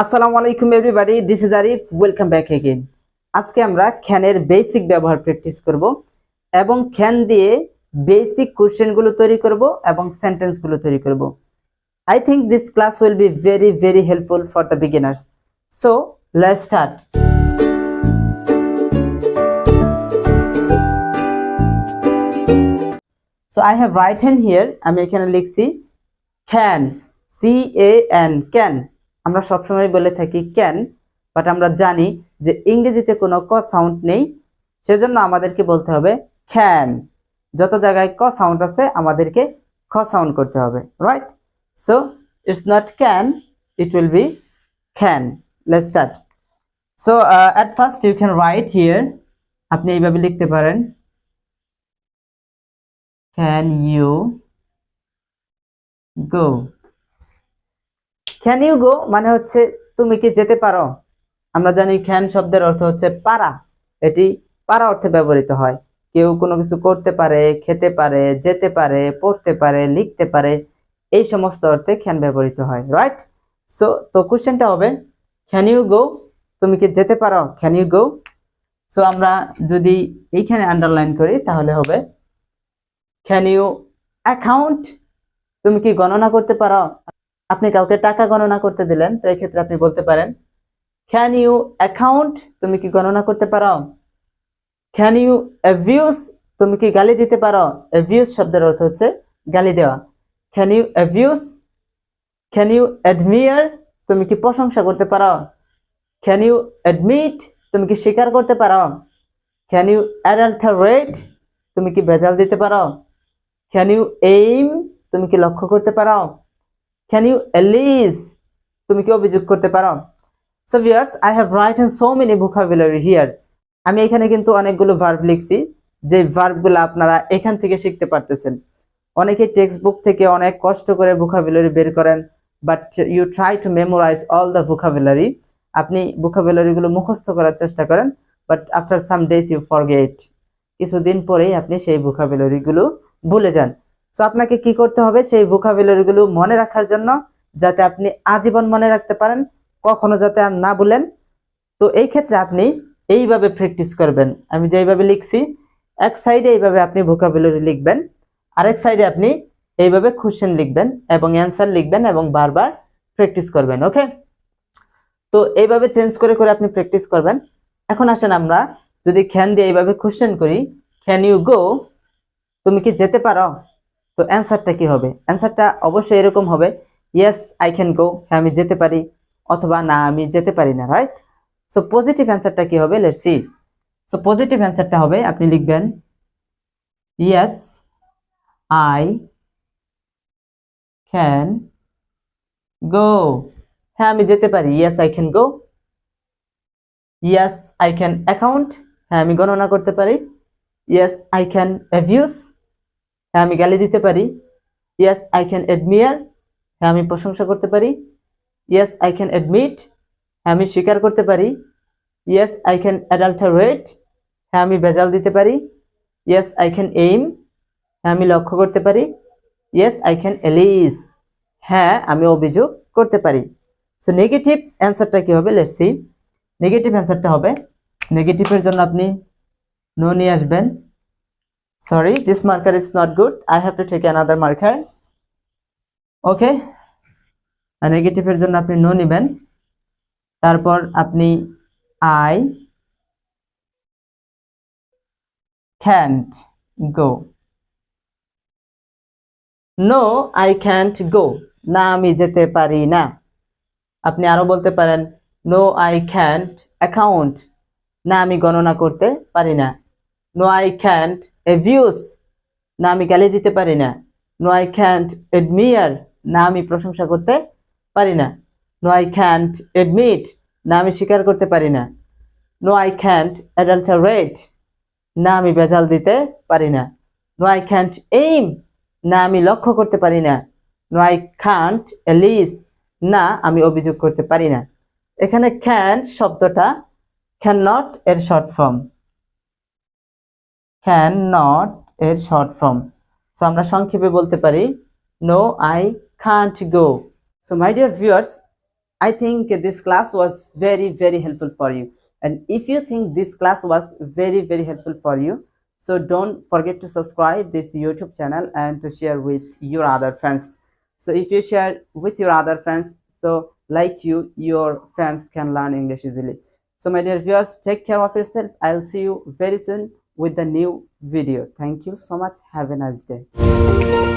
আসসালামু আলাইকুম everybody, this is Arif. Welcome back again. আজকে আমরা ক্যানের বেসিক ব্যবহার প্র্যাকটিস করব এবং ক্যান দিয়ে বেসিক কোশ্চেনগুলো তৈরি করব এবং সেন্টেন্সগুলো তৈরি করব। I think this class will be very very helpful for the beginners. So let's start. So I have written here, আমি এখানে লিখছি ক্যান, CAN, ক্যান। আমরা সবসময় বলে থাকি ক্যান, বাট আমরা জানি যে ইংরেজিতে কোনো ক সাউন্ড নেই, সেজন্য আমাদেরকে বলতে হবে ক্যান। যত জায়গায় ক সাউন্ড আছে আমাদেরকে খ সাউন্ড করতে হবে, right? So it's not can, it will be can. Let's start. So at first you can write here, আপনি এইভাবে লিখতে পারেন, can you go. Can you go মানে হচ্ছে তুমি কি যেতে পারো। আমরা জানি ক্যান শব্দের অর্থ হচ্ছে পারা, এটি পারা অর্থে ব্যবহৃত হয়। কেউ কোনো কিছু করতে পারে, খেতে পারে, যেতে পারে, পড়তে পারে, লিখতে পারে, এই সমস্ত অর্থে ক্যান ব্যবহৃত হয়, রাইট? সো তো কোশ্চেনটা হবে ক্যান ইউ গো, তুমি কি যেতে পারো, ক্যান ইউ গো। সো আমরা যদি এইখানে আন্ডারলাইন করি তাহলে হবে ক্যান ইউ অ্যাকাউন্ট, তুমি কি গণনা করতে পারো। আপনি কাউকে টাকা গণনা করতে দিলেন, তো এই ক্ষেত্রে আপনি বলতে পারেন ক্যান ইউ অ্যাকাউন্ট, তুমি কি গণনা করতে পারো। ক্যান ইউ অ্যাবিউজ, তুমি কি গালি দিতে পারো। অ্যাবিউজ শব্দের অর্থ হচ্ছে গালি দেওয়া। Can you abuse. Can you admire, তুমি কি প্রশংসা করতে পারো। ক্যান ইউ অ্যাডমিট, তুমি কি স্বীকার করতে পারো। ক্যান ইউ অ্যাডাল্টারেট, তুমি কি ভেজাল দিতে পারো। ক্যান ইউ এইম, তুমি কি লক্ষ্য করতে পারো। ক্যান ইউ এলিজ, তুমি কি অভিযোগ করতে পারো। So viewers, I have written so many vocabulary here. আমি এখানে কিন্তু অনেকগুলো ভার্ব লিখছি, যে ভার্বগুলো আপনারা এখান থেকে শিখতে পারতেছেন। অনেকে টেক্সট বুক থেকে অনেক কষ্ট করে ভোকাবুলারি বের করেন, but you try to memorize all the vocabulary. আপনি ভোকাবুলারিগুলো মুখস্থ করার চেষ্টা করেন, but after some days you forget, কিছুদিন পরেই আপনি সেই ভোকাবুলারিগুলো ভুলে যান। সো আপনাকে কি করতে হবে, সেই ভোকাবুলারিগুলো মনে রাখার জন্য, যাতে আপনি আজীবন মনে রাখতে পারেন, কখনো যাতে আর না ভুলেন। তো এই ক্ষেত্রে আপনি এইভাবে প্র্যাকটিস করবেন। আমি যেইভাবে লিখছি, এক সাইডে এইভাবে আপনি ভোকাবুলারি লিখবেন, আরেক সাইডে আপনি এইভাবে কোশ্চেন লিখবেন এবং অ্যান্সার লিখবেন এবং বারবার প্র্যাকটিস করবেন, ওকে? তো এইভাবে চেঞ্জ করে করে আপনি প্র্যাকটিস করবেন। এখন আসেন আমরা যদি ক্যান দিয়ে এইভাবে কোশ্চেন করি, ক্যান ইউ গো, তুমি কি যেতে পারো। তো অ্যান্সারটা কি হবে? অ্যান্সারটা অবশ্যই এরকম হবে, ইয়েস আই ক্যান গো, হ্যাঁ আমি যেতে পারি, অথবা না আমি যেতে পারি না, রাইট? সো পজিটিভ অ্যান্সারটা কি হবে, লেটস সি। সো পজিটিভ অ্যান্সারটা হবে, আপনি লিখবেন ইয়েস আই ক্যান গো, হ্যাঁ আমি যেতে পারি, yes I can go. Yes I can account, হ্যাঁ আমি গণনা করতে পারি। ইয়েস আই ক্যান অ্যাবিউজ, হ্যাঁ আমি গালি দিতে পারি। ইয়েস আই ক্যান অ্যাডমিয়ার, হ্যাঁ আমি প্রশংসা করতে পারি। ইয়েস আই ক্যান অ্যাডমিট, হ্যাঁ আমি স্বীকার করতে পারি। ইয়েস আই ক্যান অ্যাডাল্টারেট, হ্যাঁ আমি ভেজাল দিতে পারি। ইয়েস আই ক্যান এইম, হ্যাঁ আমি লক্ষ্য করতে পারি। ইয়েস আই ক্যান এলিজ, হ্যাঁ আমি অভিযোগ করতে পারি। সো নেগেটিভ অ্যান্সারটা কি হবে, লেটস সি। নেগেটিভ অ্যান্সারটা হবে, নেগেটিভের জন্য আপনি নো নিয়ে আসবেন। Sorry, this marker is not good, I have to take another marker, okay? নেগেটিভের জন্য আপনি নো নেবেন, তারপর আপনি I can't go. No I can't go, না আমি যেতে পারি না। আপনি আরো বলতে পারেন নো আই ক্যান্ট অ্যাকাউন্ট, না আমি গণনা করতে পারি না। নো আই ক্যান্ট অ্যাবিউজ, না আমি গালি দিতে পারি না। নো আই ক্যান্ট অ্যাডমিয়ার, না আমি প্রশংসা করতে পারি না। নো আই ক্যান্ট অ্যাডমিট, না আমি স্বীকার করতে পারি না। নো আই ক্যান্ট অ্যাডাল্টারেট, না আমি ভেজাল দিতে পারি না। নো আই ক্যান্ট এইম, না আমি লক্ষ্য করতে পারি না। নো আই ক্যান্ট এলিজ, না আমি অভিযোগ করতে পারি না। এখানে ক্যান শব্দটা ক্যান নট এর শর্ট ফর্ম, ক্যান নট এর শর্ট ফর্ম। সো আমরা সংক্ষেপে বলতে পারি no I can't go. So my dear viewers, I think this class was very, very helpful for you. And if you think this class was very, very helpful for you, so don't forget to subscribe this YouTube channel and to share with your other friends. So if you share with your other friends, so like you, your friends can learn English easily. So my dear viewers, take care of yourself. I'll see you very soon with the new video. Thank you so much. Have a nice day.